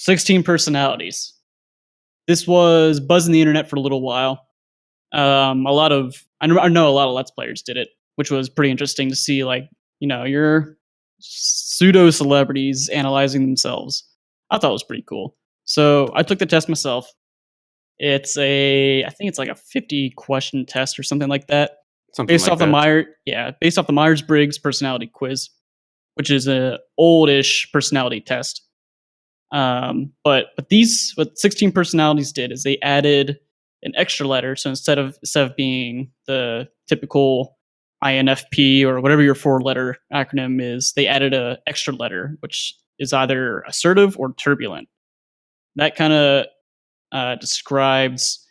16 personalities. This was buzzing the internet for a little while. I know a lot of Let's Players did it, which was pretty interesting to see. Like, your pseudo celebrities analyzing themselves. I thought it was pretty cool. So I took the test myself. I think it's like a 50 question test or something like that. Based off the Meyers-Briggs Personality quiz, which is a oldish personality test. But what 16 personalities did is they added an extra letter. So instead of being the typical INFP or whatever your 4-letter acronym is, they added a extra letter, which is either assertive or turbulent. That kind of describes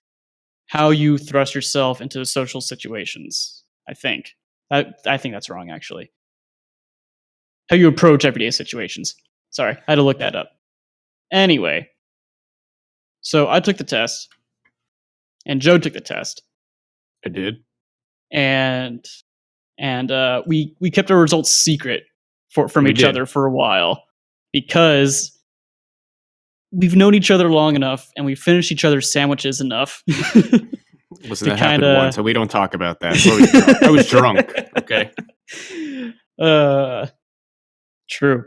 how you thrust yourself into social situations. I think that's wrong, actually. How you approach everyday situations. Sorry, I had to look that up. Anyway, so I took the test, and Joe took the test. I did, and we kept our results secret from each other for a while because we've known each other long enough, and we finished each other's sandwiches enough. Listen, that happened once, so we don't talk about that. I was drunk. Okay. True.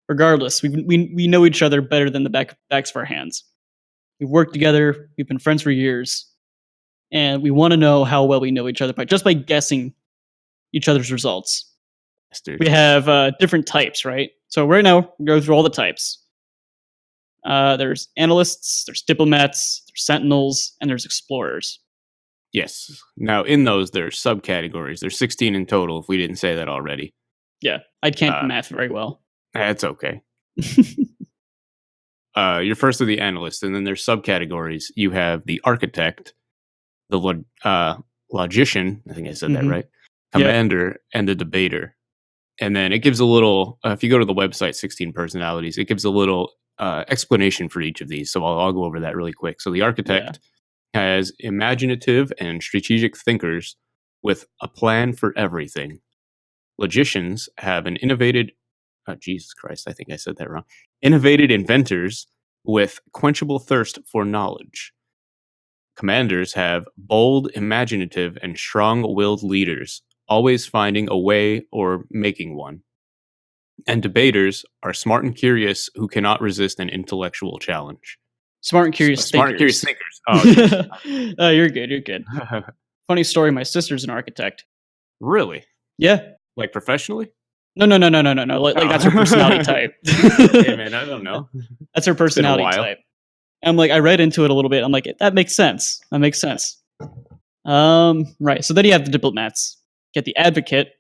Regardless, we know each other better than the backs of our hands. We've worked together. We've been friends for years, and we want to know how well we know each other by guessing each other's results. Yes, dude. We have different types, right? So right now, we go through all the types. There's analysts, there's diplomats, there's sentinels, and there's explorers. Yes. Now, in those, there's subcategories. There's 16 in total, if we didn't say that already. Yeah, I can't do math very well. That's okay. You're first of the analyst, and then there's subcategories. You have the architect, the logician, I think I said that right, commander, and the debater. And then it gives a little, if you go to the website, 16 personalities, it gives a little explanation for each of these. So I'll go over that really quick. So the architect has imaginative and strategic thinkers with a plan for everything. Logicians have an innovative innovative inventors with quenchable thirst for knowledge. Commanders have bold, imaginative, and strong-willed leaders, always finding a way or making one. And debaters are smart and curious who cannot resist an intellectual challenge. Smart and curious thinkers. Oh, you're good. Funny story, my sister's an architect. Really? Yeah. Like professionally? No. Like that's her personality type. Hey man, I don't know. That's her personality type. I'm like, I read into it a little bit. I'm like, that makes sense. Right. So then you have the diplomats. You get the advocate,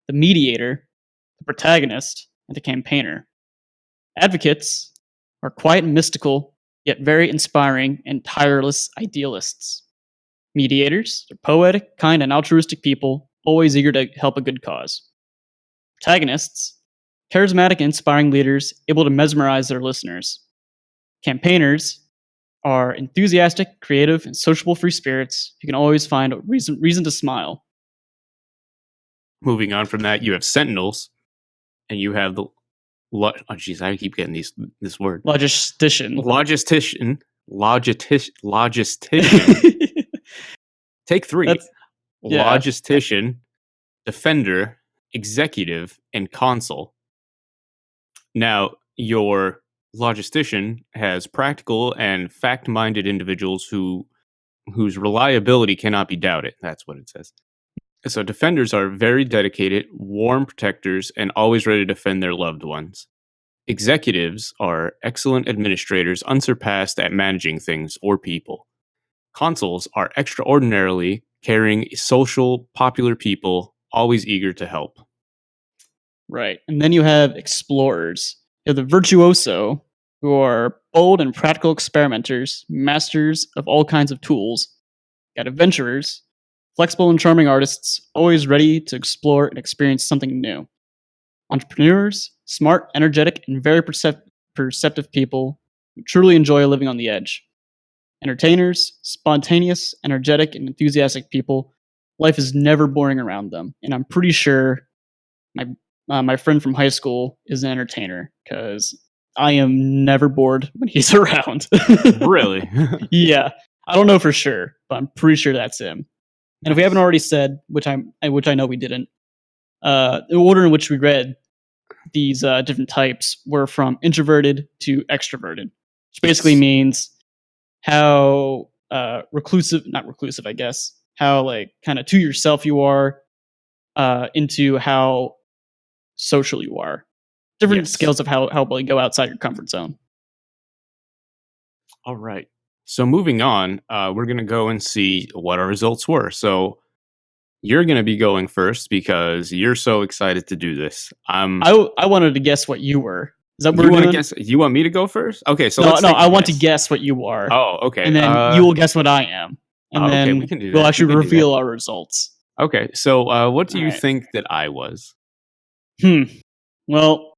the mediator, the protagonist, and the campaigner. Advocates are quiet and mystical, yet very inspiring and tireless idealists. Mediators are poetic, kind, and altruistic people, always eager to help a good cause. Protagonists, charismatic and inspiring leaders, able to mesmerize their listeners. Campaigners are enthusiastic, creative, and sociable free spirits who can always find a reason to smile. Moving on from that, you have sentinels, and you have the I keep getting this word. Logistician. Take 3. Logistician, defender, executive, and consul. Now, your logistician has practical and fact-minded individuals whose reliability cannot be doubted. That's what it says. So defenders are very dedicated, warm protectors, and always ready to defend their loved ones. Executives are excellent administrators, unsurpassed at managing things or people. Consuls are extraordinarily caring, social, popular people, always eager to help. Right. And then you have explorers. You have the virtuoso, who are bold and practical experimenters, masters of all kinds of tools. You got adventurers, flexible and charming artists, always ready to explore and experience something new. Entrepreneurs, smart, energetic, and very perceptive people who truly enjoy living on the edge. Entertainers, spontaneous, energetic, and enthusiastic people. Life is never boring around them, and I'm pretty sure my friend from high school is an entertainer because I am never bored when he's around. Really? Yeah. I don't know for sure, but I'm pretty sure that's him. And if we haven't Nice. already said, which I know we didn't, the order in which we read these different types were from introverted to extroverted, which basically Yes. means how reclusive, not reclusive, I guess, how like kind of to yourself you are, into how social you are. Different Yes. scales of how well you go outside your comfort zone. All right. So moving on, we're gonna go and see what our results were. So you're gonna be going first because you're so excited to do this. I wanted to guess what you were. Is that what You we're want to doing? guess? You want me to go first? Okay, so No, let's no, take I a want to guess. guess what you are, Oh, okay. and then you will guess what I am, and Okay, we then can do we'll that. We actually can do that. reveal our results. Okay, so what do All you right. think that I was? Hmm. Well,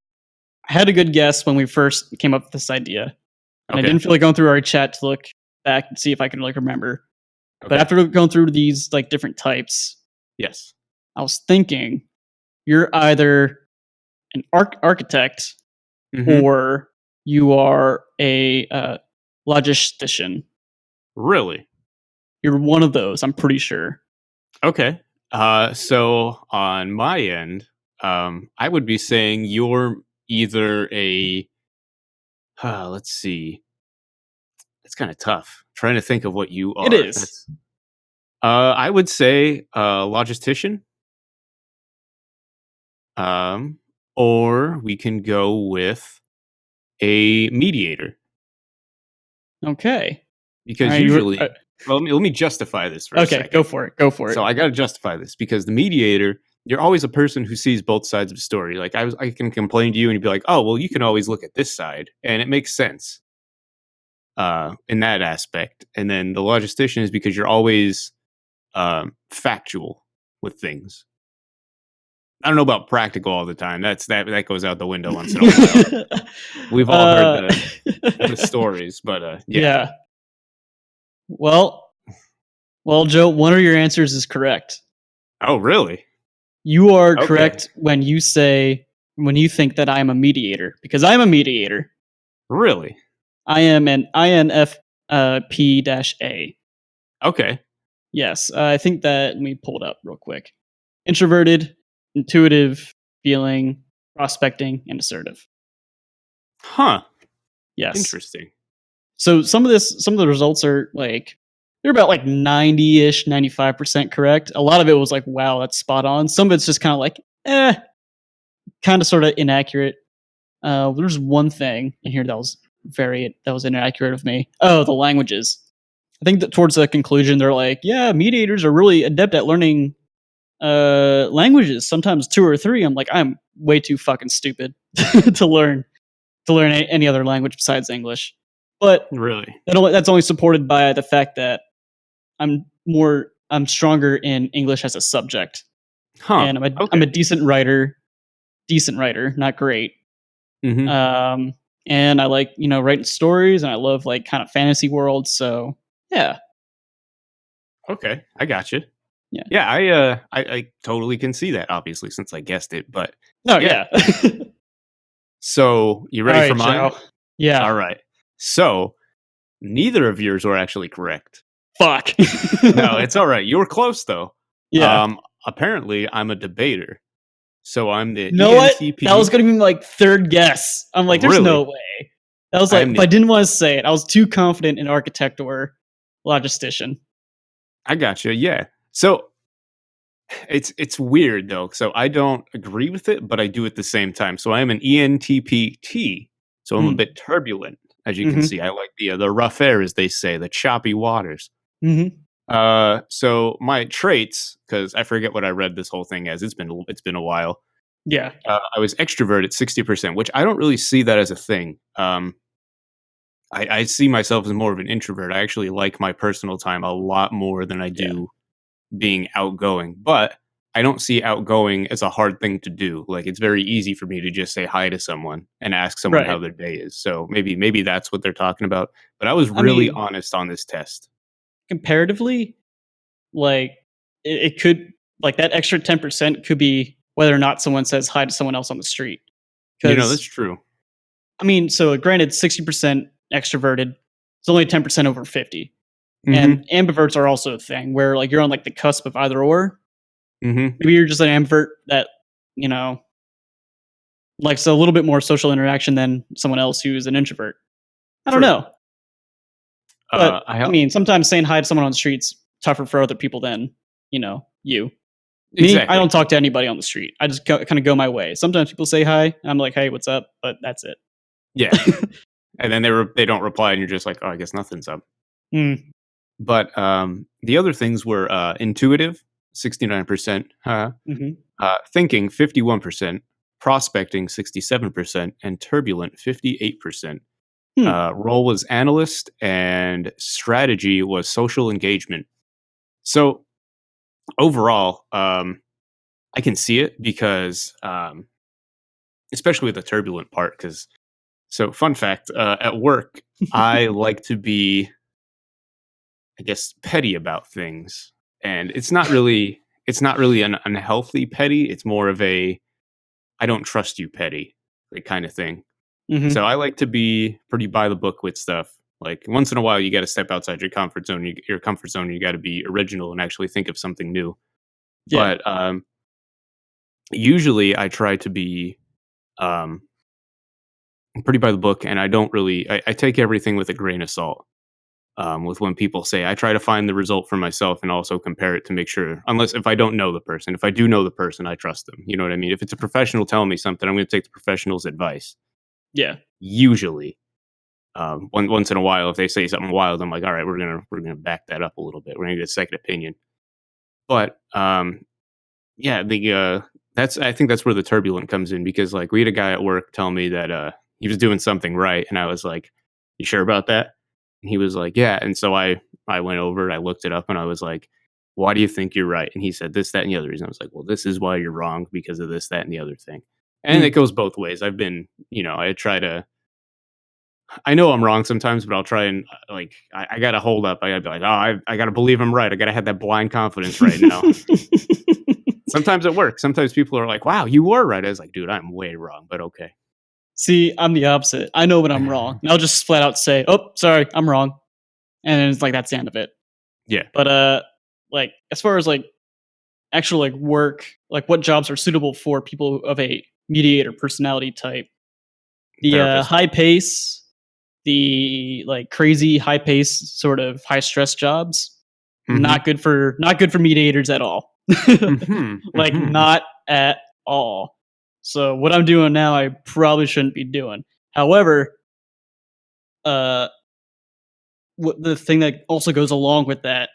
I had a good guess when we first came up with this idea, and I Okay. didn't feel like going through our chat to look back and see if I can like remember. But Okay. after going through these like different types, Yes. I was thinking you're either an architect Mm-hmm. or you are a logistician. Really? You're one of those, I'm pretty sure. Okay. So on my end, I would be saying you're either a. Let's see. It's kind of tough. Trying to think of what you It are. is. That's. I would say logistician. Um, or we can go with a mediator Okay. All because right. You were, usually, well, let me justify this for a okay. second. Go for it. Go for it. So I got to justify this because the mediator, you're always a person who sees both sides of the story. Like I can complain to you and you'd be like, oh, well, you can always look at this side, and it makes sense in that aspect. And then the logistician is because you're always factual with things. I don't know about practical all the time. That goes out the window once in a while. We've all heard uh, the stories, but yeah. yeah. Well, Joe. One of your answers is correct. Oh, really? You are Okay. correct when you think that I am a mediator because I am a mediator. Really? I am an INFP-A. Okay. Yes, I think that let me pull it up real quick. Introverted, intuitive, feeling, prospecting, and assertive. Huh. Yes. Interesting. So some of the results are like they're about like 90-ish, 95% correct. A lot of it was like, wow, that's spot on. Some of it's just kind of like, kind of sort of inaccurate. There's one thing in here that was inaccurate of me. Oh, the languages. I think that towards the conclusion, they're like, yeah, mediators are really adept at learning languages, sometimes two or three. I'm like, I'm way too fucking stupid to learn any other language besides English. But Really? that's only supported by the fact that I'm stronger in English as a subject, Huh. and I'm a Okay. decent writer, not great. Mhm. Um, and I like writing stories, and I love like kind of fantasy worlds. So yeah, Okay, I got you. yeah. Yeah, I totally can see that, obviously, since I guessed it. But No, yeah. yeah. So you All ready for right, mine? Joe. Yeah. All right. So neither of yours were actually correct. Fuck. No, it's all right. You were close though. Yeah. Apparently, I'm a debater. So I'm the You know what? That was ENTP. gonna be my like third guess. I'm like, there's no Really? way. That was I like, am if I the. didn't want to say it, I was too confident in architect or logistician. I got you. Yeah. So it's weird though. So I don't agree with it, but I do at the same time. So I am an ENTPT. So I'm a Mm. bit turbulent, as you can Mm-hmm. see. I like the rough air, as they say, the choppy waters. Mm-hmm. So my traits, because I forget what I read this whole thing as. It's been a while. Yeah. I was extrovert at 60%, which I don't really see that as a thing. I see myself as more of an introvert. I actually like my personal time a lot more than I Yeah. do being outgoing, but I don't see outgoing as a hard thing to do. Like it's very easy for me to just say hi to someone and ask someone how Right. their day is. So maybe that's what they're talking about. But I was I really mean, honest on this test. comparatively, like it could like that extra 10% could be whether or not someone says hi to someone else on the street. That's Because true. I mean, so granted, 60% extroverted. It's only 10% over 50. And ambiverts are also a thing where like you're on like the cusp of either or. Maybe you're just an ambivert that, you know, likes a little bit more social interaction than someone else who's an introvert. I don't know. But I mean, sometimes saying hi to someone on the street's tougher for other people than, you know, you. Exactly. Me, I don't talk to anybody on the street. I just kind of go my way. Sometimes people say hi, and I'm like, "Hey, what's up?" But that's it. Yeah. And then they don't reply, and you're just like, "Oh, I guess nothing's up." Mm. But the other things were intuitive, 69%, thinking, 51%, prospecting, 67%, and turbulent, 58%. Role was analyst, and strategy was social engagement. So overall, I can see it because, especially with the turbulent part, because so fun fact, at work, I like to be, I guess, petty about things, and it's not really an unhealthy petty. It's more of a I don't trust you petty, like, kind of thing. So I like to be pretty by the book with stuff. Like once in a while, you got to step outside your comfort zone. Your comfort zone. You got to be original and actually think of something new. Yeah. But usually, I try to be um, pretty by the book, and I don't really. I take everything with a grain of salt. With when people say, I try to find the result for myself and also compare it to make sure. Unless if I don't know the person, if I do know the person, I trust them. You know what I mean? If it's a professional telling me something, I'm going to take the professional's advice. Yeah. Usually. Once in a while, if they say something wild, I'm like, all right, we're gonna back that up a little bit. We're gonna get a second opinion. But yeah, the I think that's where the turbulent comes in because like we had a guy at work tell me that he was doing something right, and I was like, you sure about that? And he was like, yeah. And so I went over and I looked it up, and I was like, why do you think you're right? And he said this, that, and the other reason. I was like, well, this is why you're wrong because of this, that, and the other thing. And it goes both ways. I've been, I try to I know I'm wrong sometimes, but I'll try and like I gotta hold up. I gotta be like, oh, I gotta believe I'm right. I gotta have that blind confidence right now. Sometimes it works. Sometimes people are like, wow, you were right. I was like, dude, I'm way wrong, but okay. See, I'm the opposite. I know when I'm wrong. And I'll just flat out say, "Oh, sorry, I'm wrong," and then it's like that's the end of it. Yeah. But like as far as like actual like work, like what jobs are suitable for people of a mediator personality type, the Therapist. high pace, the like crazy high pace sort of high stress jobs, not good for mediators at all. Like not at all. So what I'm doing now, I probably shouldn't be doing. However, what the thing that also goes along with that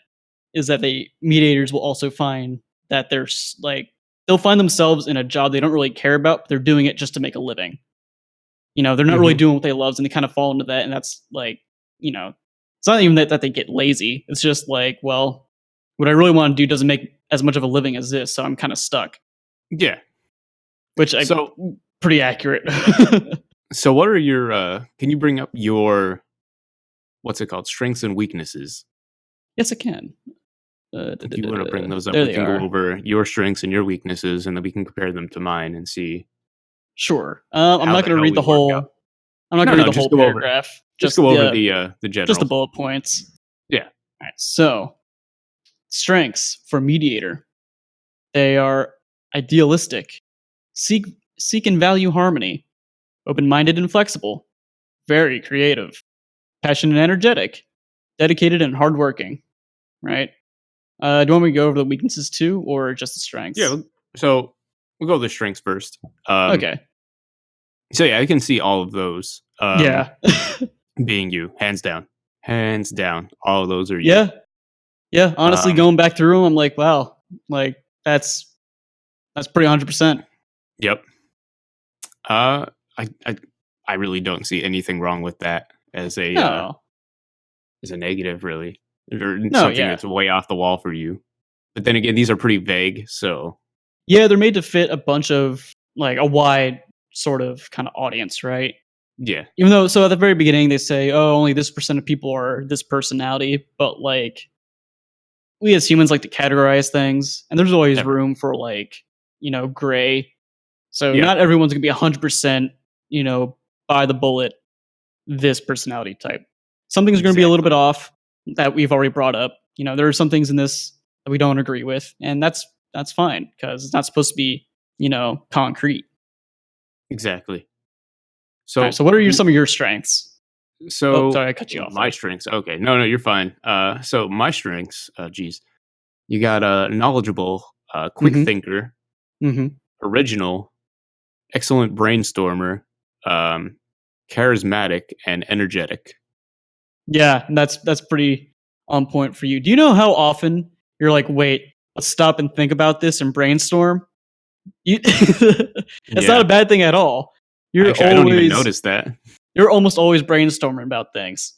is that the mediators will also find that there's like they'll find themselves in a job they don't really care about, but they're doing it just to make a living. You know, they're not really doing what they love, and they kind of fall into that. And that's like, you know, it's not even that they get lazy. It's just like, well, what I really want to do doesn't make as much of a living as this, so I'm kind of stuck. Yeah. Which I pretty accurate. So what are your can you bring up your what's it called? Strengths and weaknesses? Yes, I can. If you want to bring those up, there we they can are. go over your strengths and your weaknesses, and then we can compare them to mine and see. Sure. I'm How not the going to hell read we the work out. whole. I'm not No, going to no, read the just whole go over. paragraph. Just go over the Just the generals. bullet points. Yeah. All right. So strengths for mediator. They are idealistic, seek and value harmony, open-minded and flexible, very creative, passionate and energetic, dedicated and hardworking. Right. Do you want me to go over the weaknesses too, or just the strengths? Yeah. So we'll go with the strengths first. Okay. So yeah, I can see all of those. Yeah. Being you, hands down, all of those are you. Yeah. Yeah. Honestly, going back through them, I'm like, wow, like that's pretty 100%. Yep. I really don't see anything wrong with that as a negative, really, or something that's way off the wall for you. But then again, these are pretty vague, so yeah, they're made to fit a bunch of like a wide sort of kind of audience, right? Yeah. Even though, so at the very beginning they say, oh, only this percent of people are this personality, but like we as humans like to categorize things, and there's always room for like, you know, gray. So not everyone's gonna be 100%, you know, by the bullet this personality type. Some things are going to be a little bit off that we've already brought up. There are some things in this that we don't agree with, and that's fine because it's not supposed to be, concrete. Exactly. All right, so what are some of your strengths? So sorry, I cut you off. My strengths. Okay, no, you're fine. So my strengths. Geez, you got a knowledgeable, quick thinker, original, excellent brainstormer, charismatic, and energetic. Yeah, that's pretty on point for you. Do you know how often you're like, wait, let's stop and think about this and brainstorm? It's not a bad thing at all. Actually, I don't even notice that. You're almost always brainstorming about things.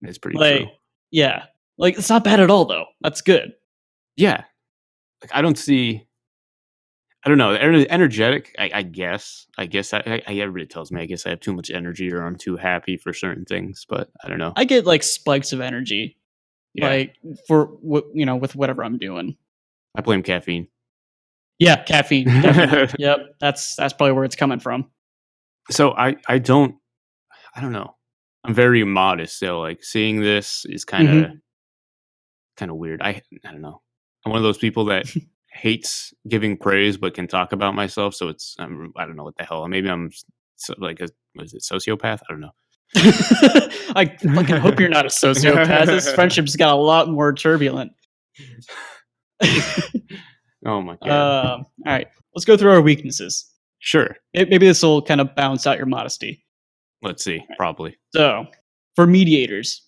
It's pretty true. Yeah. Like, it's not bad at all, though. That's good. Yeah. Like, I don't know. Energetic, I guess. Everybody tells me I guess I have too much energy or I'm too happy for certain things, but I don't know. I get like spikes of energy. Yeah. Like for with whatever I'm doing. I blame caffeine. Yeah, caffeine. Definitely. Yep. That's probably where it's coming from. So I don't know. I'm very modest, so like seeing this is kind of weird. I don't know. I'm one of those people that hates giving praise but can talk about myself, so I don't know what the hell. Maybe I'm like was it sociopath? I don't know. I fucking hope you're not a sociopath. This friendship's got a lot more turbulent. Oh my god. All right, let's go through our weaknesses. Sure. Maybe this will kind of balance out your modesty. Let's see. Right. Probably. So, for mediators,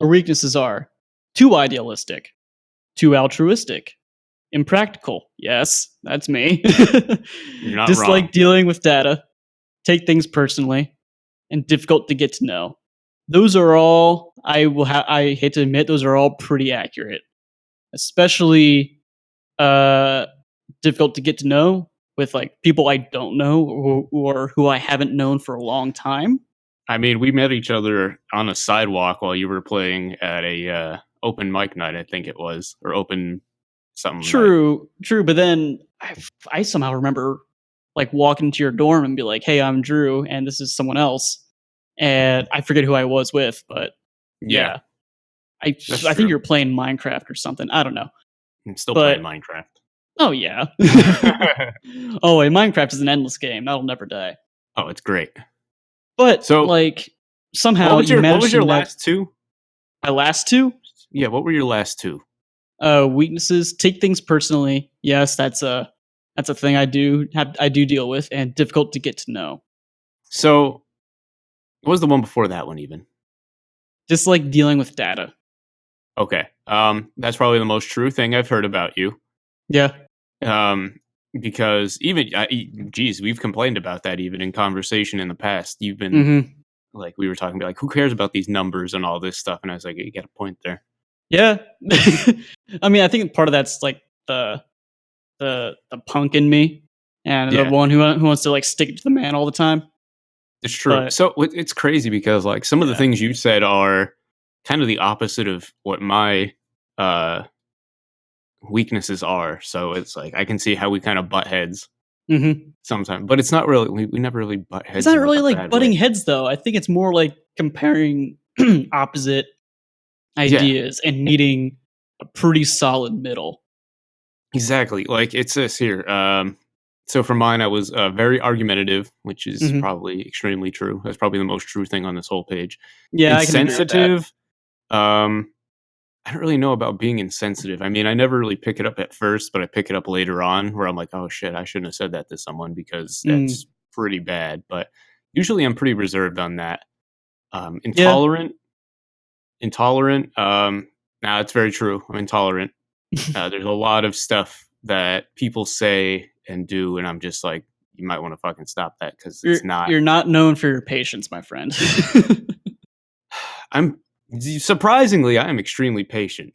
our weaknesses are too idealistic, too altruistic, impractical. Yes, that's me. You're not Dislike wrong. dealing with data, take things personally, and difficult to get to know. Those are all, I hate to admit, those are all pretty accurate. Especially difficult to get to know with like people I don't know or who I haven't known for a long time. I mean, we met each other on a sidewalk while you were playing at a open mic night, I think it was, or open something. True. But then I somehow remember like walking to your dorm and be like, "Hey, I'm Drew, and this is someone else," and I forget who I was with, but yeah. I think you're playing Minecraft or something. I don't know. I'm still playing Minecraft. Oh yeah. Oh, and Minecraft is an endless game. That'll never die. Oh, it's great. But so, like somehow what was your last two? My last two? Yeah, what were your last two? Weaknesses, take things personally. Yes, that's a thing I do deal with, and difficult to get to know. So, what was the one before that one even? Just like dealing with data. Okay. That's probably the most true thing I've heard about you. Yeah. Because even, we've complained about that even in conversation in the past. You've been like, we were talking about like, who cares about these numbers and all this stuff? And I was like, you got a point there. Yeah. I mean, I think part of that's like the punk in me and the one who wants to like stick it to the man all the time. It's true. So it's crazy because like some of the things you said are kind of the opposite of what my weaknesses are. So it's like I can see how we kind of butt heads sometimes, but it's not really. We never really butt heads. It's not really like butting heads, though. I think it's more like comparing opposite ideas and meeting a pretty solid middle. Exactly. Like it says here. So for mine, I was very argumentative, which is probably extremely true. That's probably the most true thing on this whole page. Yeah, insensitive. I don't really know about being insensitive. I mean, I never really pick it up at first, but I pick it up later on where I'm like, oh shit, I shouldn't have said that to someone because that's pretty bad. But usually I'm pretty reserved on that. Intolerant. Nah, it's very true. I'm intolerant. There's a lot of stuff that people say and do, and I'm just like, you might want to fucking stop that because it's not. You're not known for your patience, my friend. Surprisingly, I am extremely patient.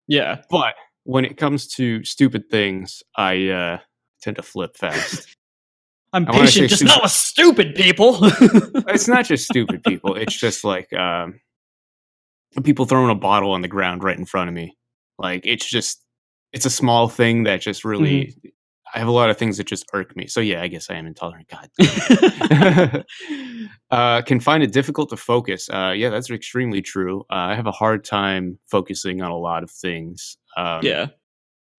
Yeah. But when it comes to stupid things, I tend to flip fast. I'm patient, just not with stupid people. It's not just stupid people. It's just like people throwing a bottle on the ground right in front of me. Like, it's a small thing that just really, I have a lot of things that just irk me. So yeah, I guess I am intolerant. God damn it. Can find it difficult to focus. Yeah, that's extremely true. I have a hard time focusing on a lot of things. Yeah.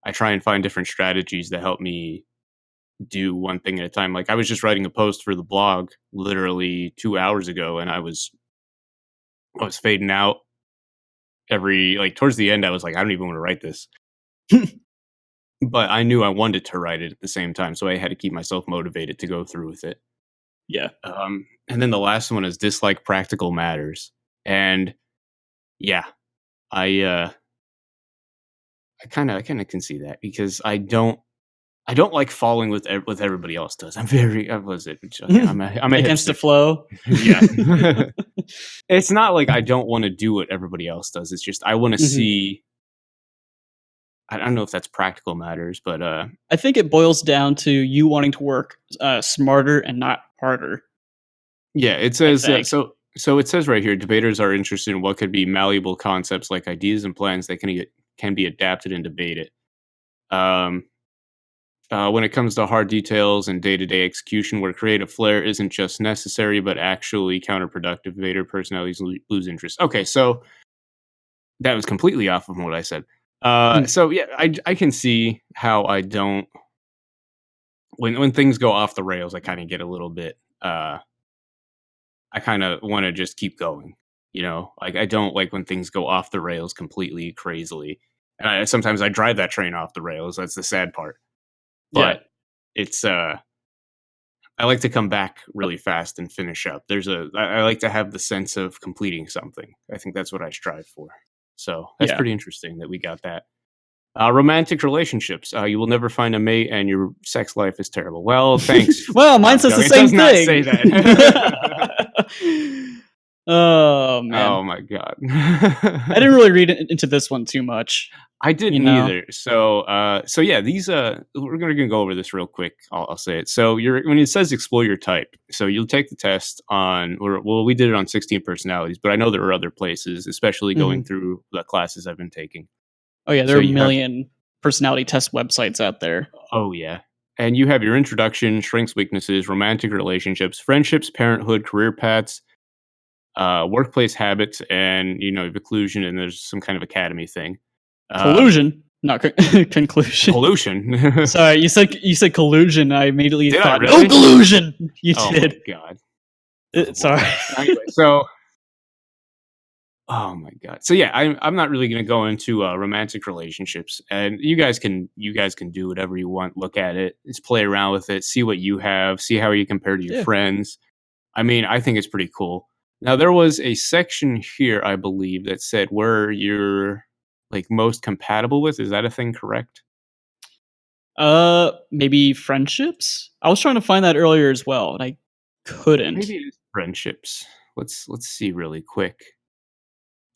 I try and find different strategies that help me do one thing at a time. Like I was just writing a post for the blog literally 2 hours ago, and I was fading out every like towards the end. I was like, I don't even want to write this, but I knew I wanted to write it at the same time, so I had to keep myself motivated to go through with it. Yeah. And then the last one is dislike practical matters, and yeah, I I kind of can see that because I don't like following with what everybody else does. I'm very was it? Okay, I'm a Against the hipster. flow. Yeah. It's not like I don't wanna do what everybody else does, it's just I wanna Mhm. see I don't know if that's practical matters, but, I think it boils down to you wanting to work, smarter and not harder, yeah, it I says, think. so it says right here, debaters are interested in what could be malleable concepts like ideas and plans that can be adapted and debated. Um, when it comes to hard details and day-to-day execution where creative flair isn't just necessary, but actually counterproductive, debater personalities lose interest. Okay, so that was completely off of what I said. Mm. So yeah, I can see how I don't when things go off the rails, I kind of get a little bit. I kind of want to just keep going. You know, like I don't like when things go off the rails completely crazily. And sometimes I drive that train off the rails. That's the sad part. Yeah. But it's I like to come back really fast and finish up. I like to have the sense of completing something. I think that's what I strive for. So that's Yeah. pretty interesting that we got that. Romantic relationships. You will never find a mate, and your sex life is terrible. Well, thanks. Well, No, mine I'm says the joking. It same does not say thing. that. Oh, man. Oh my god. I didn't really read into this one too much, I you didn't know? either. So yeah, these we're gonna go over this real quick. I'll say it. So you're when it says explore your type, so you'll take the test on, or well, we did it on 16 personalities, but I know there are other places, especially going Mhm. through the classes I've been taking. Oh, yeah, there So are a you have million personality test websites out there. Oh yeah, and you have your introduction, strengths, weaknesses, romantic relationships, friendships, parenthood, career paths, workplace habits, and inclusion, and there's some kind of academy thing. Um, Collusion, not conclusion. pollution. Sorry, you said collusion, I immediately Did I thought, "No really? collusion!" You Oh my did. god, that was Sorry. horrible. Anyway, so oh my god. So yeah, I'm not really gonna go into romantic relationships, and you guys can do whatever you want. Look at it, just play around with it, see what you have, see how you compare to your Yeah. friends. I mean, I think it's pretty cool. Now there was a section here, I believe, that said where you're like most compatible with. Is that a thing? Correct? Maybe friendships? I was trying to find that earlier as well, and I couldn't. Maybe it is friendships. Let's see really quick.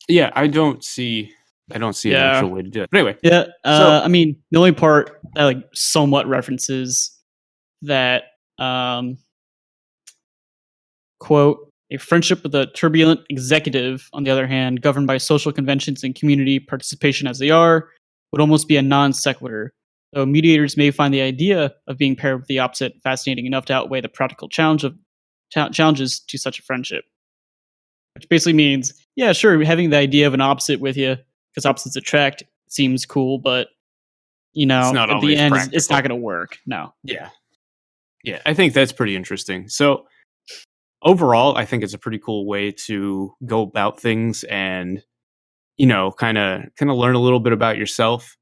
Yeah, I don't see an Yeah. actual way to do it. But anyway, Yeah, so I mean, the only part that, like, somewhat references that, um, quote, "A friendship with a turbulent executive, on the other hand, governed by social conventions and community participation as they are, would almost be a non sequitur, though mediators may find the idea of being paired with the opposite fascinating enough to outweigh the practical challenges to such a friendship." Which basically means, yeah, sure, having the idea of an opposite with you, because opposites attract, seems cool, but, it's not at the always end, it's not practical. gonna work. No. Yeah. Yeah, I think that's pretty interesting. So overall, I think it's a pretty cool way to go about things and kind of learn a little bit about yourself.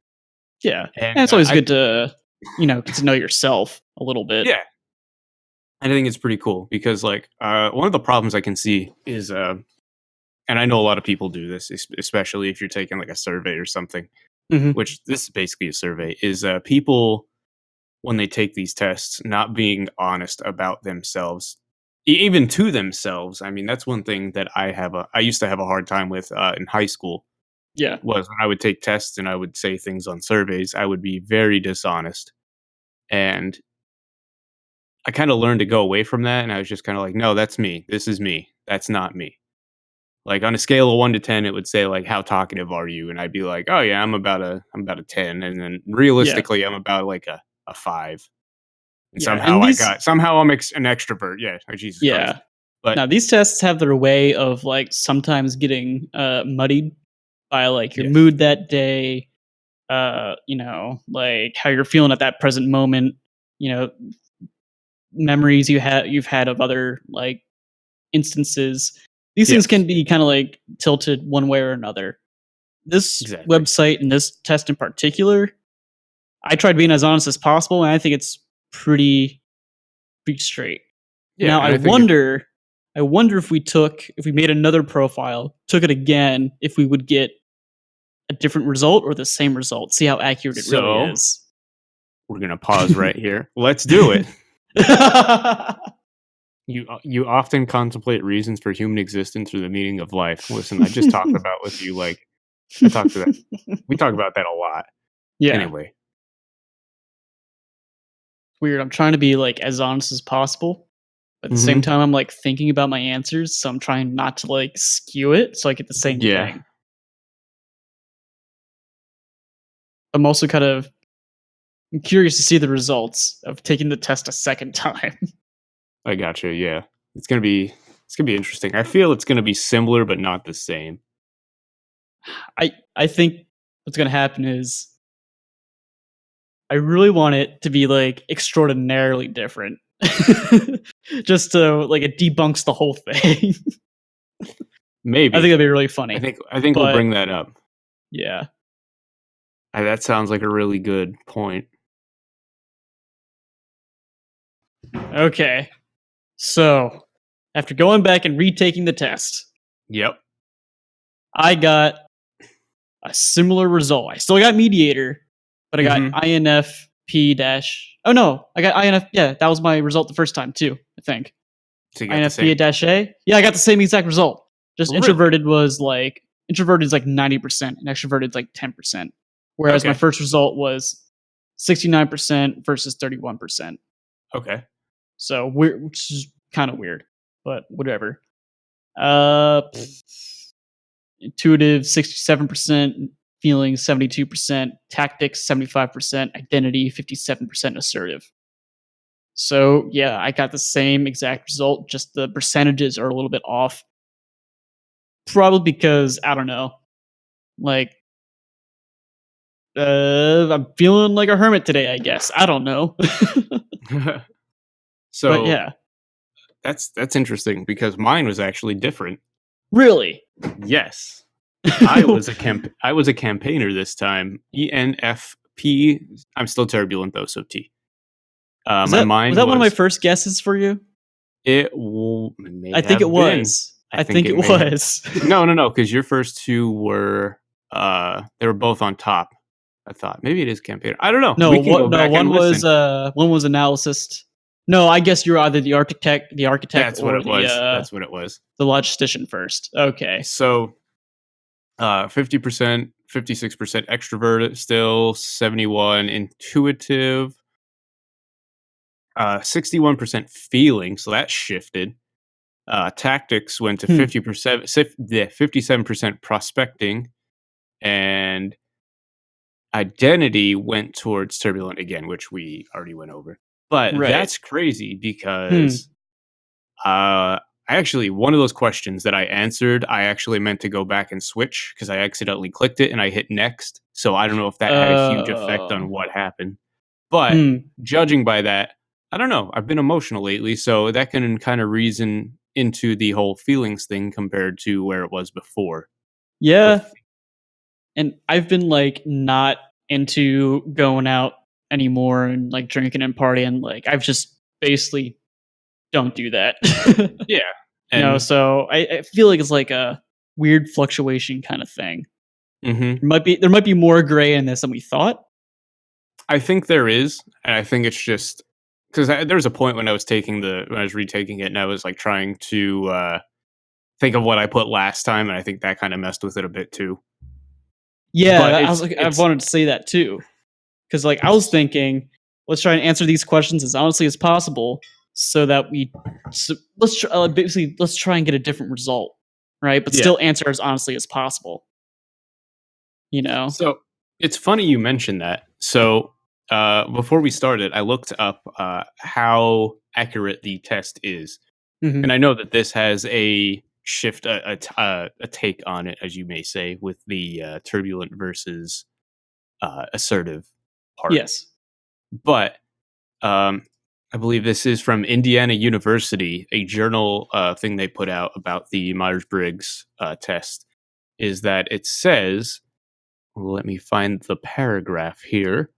Yeah. And And it's always good to, get to know yourself a little bit. yeah, I think it's pretty cool because like one of the problems I can see is and I know a lot of people do this, especially if you're taking like a survey or something, Mhm. which this is basically a survey, is people when they take these tests not being honest about themselves, even to themselves. I mean, that's one thing that I used to have a hard time with in high school Yeah. was when I would take tests and I would say things on surveys, I would be very dishonest. And I kind of learned to go away from that. And I was just kind of like, no, that's me. This is me. That's not me. Like on a scale of 1 to 10, it would say like, how talkative are you? And I'd be like, oh yeah, I'm about a 10. And then Yeah. realistically, I'm about like a a 5. And Yeah, somehow and somehow I'm an extrovert. Yeah, oh, Jesus Christ. yeah. But Now these tests have their way of like sometimes getting muddied by like your yes, mood that day, like how you're feeling at that present moment, memories you've had of other like instances. These things yes, can be kind of like tilted one way or another. This exactly. website and this test in particular, I tried being as honest as possible, and I think it's pretty straight. Yeah, Now and I think I wonder if we made another profile, took it again, if we would get a different result or the same result. See how accurate it really so. is. We're gonna pause right here. Let's do it. You often contemplate reasons for human existence or the meaning of life. Listen, I just talked about with you like I talked to that. We talk about that a lot. Yeah. Anyway, Weird. I'm trying to be like as honest as possible. But at the same hmm time, I'm like thinking about my answers, so I'm trying not to like skew it so I get the same yeah, thing. I'm also I'm curious to see the results of taking the test a second time. I gotcha. Yeah, it's gonna be interesting. I feel it's gonna be similar but not the same. I think what's gonna happen is I really want it to be like extraordinarily different. Just to like it debunks the whole thing. I think Maybe. that'd be really I funny. think I think we'll But bring that up. yeah. That sounds like a really good point. Okay. So after going back and retaking the test, Yep. I got a similar result. I still got mediator, but I got hmm INFP dash. Oh no, I got INF. Yeah, that was my result the first time too. I think So you got the INFP same. dash A. Yeah, I got the same exact result. Just Really? introverted is like 90% and extroverted is like 10%. Whereas my Okay. first result was 69% versus 31%. Okay. So weird, which is kind of weird, but whatever. Uh, Intuitive 67%, feelings 72%, tactics 75%, identity 57%, assertive. So yeah, I got the same exact result, just the percentages are a little bit off. Probably because I don't know, like I'm feeling like a hermit today, I guess. I don't know. But So yeah. that's interesting because mine was actually different. Really? Yes. I was a campaigner this time. ENFP. I'm still turbulent though, so T. Was My that mind one of my was first guesses for you? it may I think it have been. was. I I think think it it may have. was. No, because your first two were they were both on top. I thought maybe it is campaigner. I don't know. We No, can go what? No, back and listen. one was analysis. No, I guess you're either the architect, That's what or it was. That's what it was. the logistician first. Okay. So 50%, 56% extroverted, still 71 intuitive, 61% feeling, so that shifted. Tactics went to Hmm. 50%, 57% prospecting, and identity went towards turbulent again, which we already went over. But Right. that's crazy Hmm. because I actually, one of those questions that I answered, I actually meant to go back and switch because I accidentally clicked it and I hit next. So I don't know if that had a huge effect Uh. on what happened. But Hmm. judging by that, I don't know. I've been emotional lately, so that can kind of reason into the whole feelings thing compared to where it was before. Yeah. With And I've been like not into going out anymore and like drinking and partying. Like I've just basically don't do that. yeah, and So I feel like it's like a weird fluctuation kind of thing. hmm There might be more gray in this than we thought. I think there is, and I think it's just because there was a point when when I was retaking it, and I was like trying to think of what I put last time, and I think that kind of messed with it a bit too. Yeah, But I was like, I wanted to say that too, because like I was it's thinking, let's try and answer these questions as honestly as possible, so that basically let's try and get a different result, right? But yeah. still answer as honestly as possible. You know? So it's funny you mentioned that. So Before we started, I looked up how accurate the test is, Mhm. and I know that this has a shift, a take on it, as you may say, with the turbulent versus assertive part. Yes. But um, I believe this is from Indiana University, a journal thing they put out about the Myers-Briggs test. Is that it says? Let me find the paragraph here.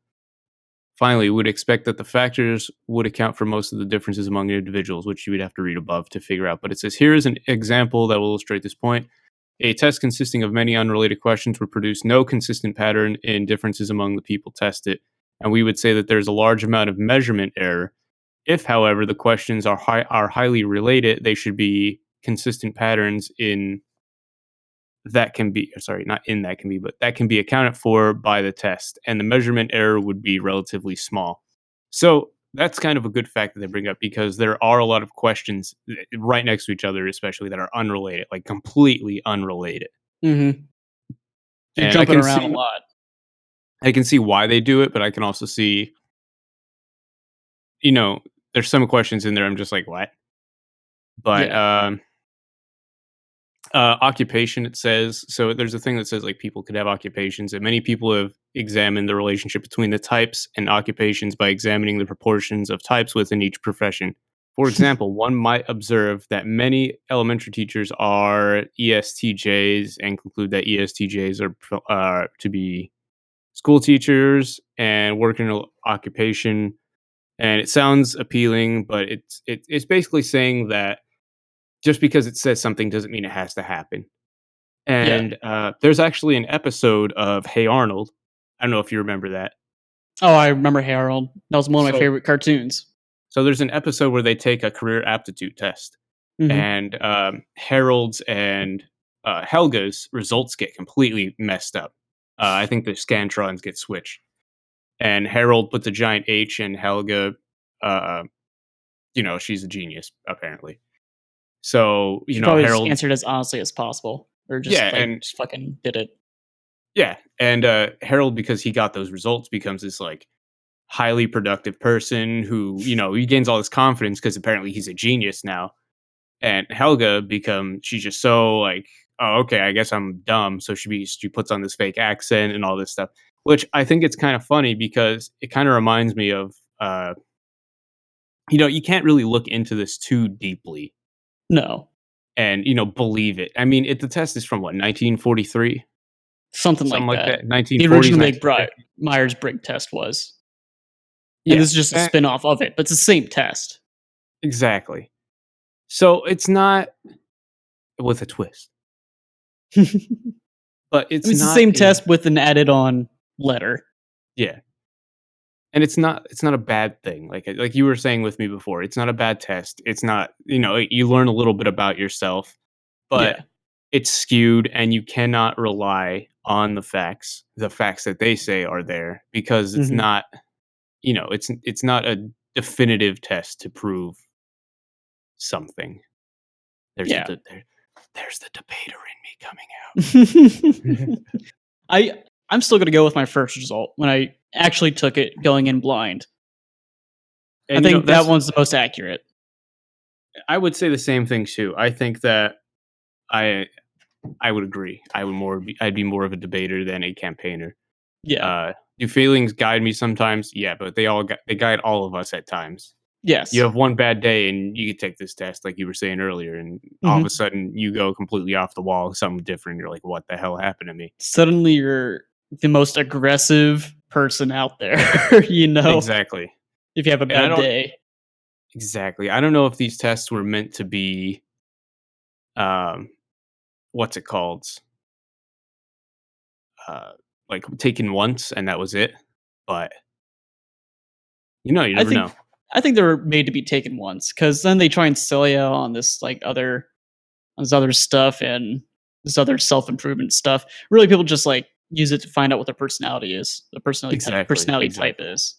Finally, we would expect that the factors would account for most of the differences among individuals, which you would have to read above to figure out. But it says here is an example that will illustrate this point. A test consisting of many unrelated questions would produce no consistent pattern in differences among the people tested. And we would say that there's a large amount of measurement error. If, however, the questions are highly related, they should be consistent patterns in that can be sorry, not in that can be, but that can be accounted for by the test, and the measurement error would be relatively small. So that's kind of a good fact that they bring up because there are a lot of questions right next to each other, especially that are unrelated, like completely unrelated. Mhm. You're And jumping around a lot. I can see why they do it, but I can also see, you know, there's some questions in there I'm just like, what? But Yeah. occupation, it says. So there's a thing that says like people could have occupations, and many people have examined the relationship between the types and occupations by examining the proportions of types within each profession. For example, one might observe that many elementary teachers are ESTJs and conclude that ESTJs are to be school teachers and work in an occupation. And it sounds appealing, but it's basically saying that just because it says something doesn't mean it has to happen. Yeah. And there's actually an episode of Hey Arnold. I don't know if you remember that. Oh, I remember Harold. That was one of my So, favorite cartoons. so there's an episode where they take a career aptitude test, Mhm. and Harold's and Helga's results get completely messed up. I think the scantrons get switched, and Harold puts a giant H, and Helga, uh, she's a genius apparently. So She probably just Harold, answered as honestly as possible, or yeah, just, like, and just fucking did it. yeah, and Harold, because he got those results, becomes this like highly productive person who, he gains all this confidence because apparently he's a genius now. And Helga she's just so like, oh, okay, I guess I'm dumb. So she puts on this fake accent and all this stuff, which I think it's kind of funny because it kind of reminds me of, you can't really look into this too deeply No. and, believe it. I mean, the test is from what, 1943? Something Something like like that. that. The 1940s, original nineteen. Myers-Briggs test was. And Yeah. this is just a spin-off of it, but it's the same test. Exactly. So it's not with a twist, I but mean, it's it's the not same a test with an added-on letter. yeah, and it's not a bad thing. Like you were saying with me before, it's not a bad test. It's not, you learn a little bit about yourself, but Yeah. it's skewed and you cannot rely on the facts that they say are there because it's Mhm. not, it's not a definitive test to prove something. There's the Yeah. there's the debater in me coming I I'm still gonna go with my first result when I actually took it going in blind. I and think that that's one's the most accurate. I would say the same thing too. I think that I I would agree. I'd be more of a debater than a campaigner. Yeah. Do feelings guide me sometimes? Yeah, but they guide all of us at times. You Yes. have one bad day and you could take this test, like you were saying earlier, and all of a Mhm. sudden you go completely off the wall, something different. You're like, what the hell happened to me? Suddenly you're the most aggressive person out there, Exactly. if you have a And I bad don't day. exactly. I don't know if these tests were meant to be um what's it called? Uh like taken once and that was it. But you I never think know. I think they were made to be taken once, because then they try and sell you on this, like, on this other stuff and this other self-improvement stuff. Really, people just, like, use it to find out what their personality is, the Exactly. personality type Exactly. is.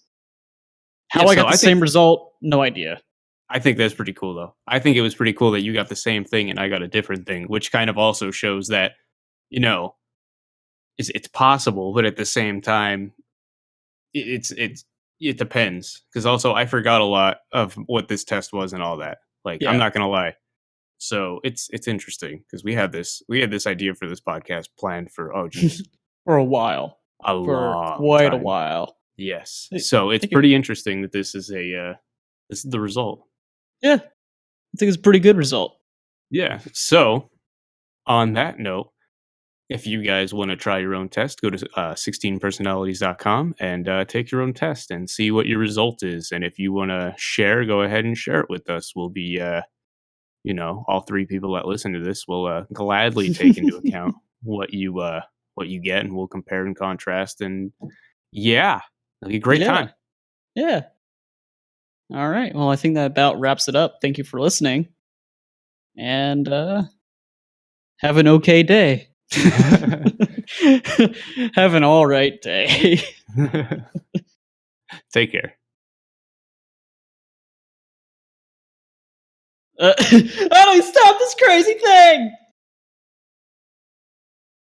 Yeah, How I so got the I think same result, no idea. I think that's pretty cool though. I think it was pretty cool that you got the same thing and I got a different thing, which kind of also shows that, you know, it's possible, but at the same time, it's It depends, because also I forgot a lot of what this test was and all that. Like, I'm Yeah. not gonna lie. So it's interesting because we had this idea for this podcast planned for For a while. a For long quite a time. while. Yes. I So it's think it pretty interesting that this is the result. Yeah. I think it's a pretty good result. Yeah. So on that note, if you guys want to try your own test, go to 16personalities.com and take your own test and see what your result is. And if you want to share, go ahead and share it with us. We'll be, all three people that listen to this will gladly take into account what you get, and we'll compare and contrast. And yeah, it'll be a great Yeah. time. Yeah. All right. Well, I think that about wraps it up. Thank you for listening. And have an okay day. Have an all right day. Take care. How do we stop this crazy thing?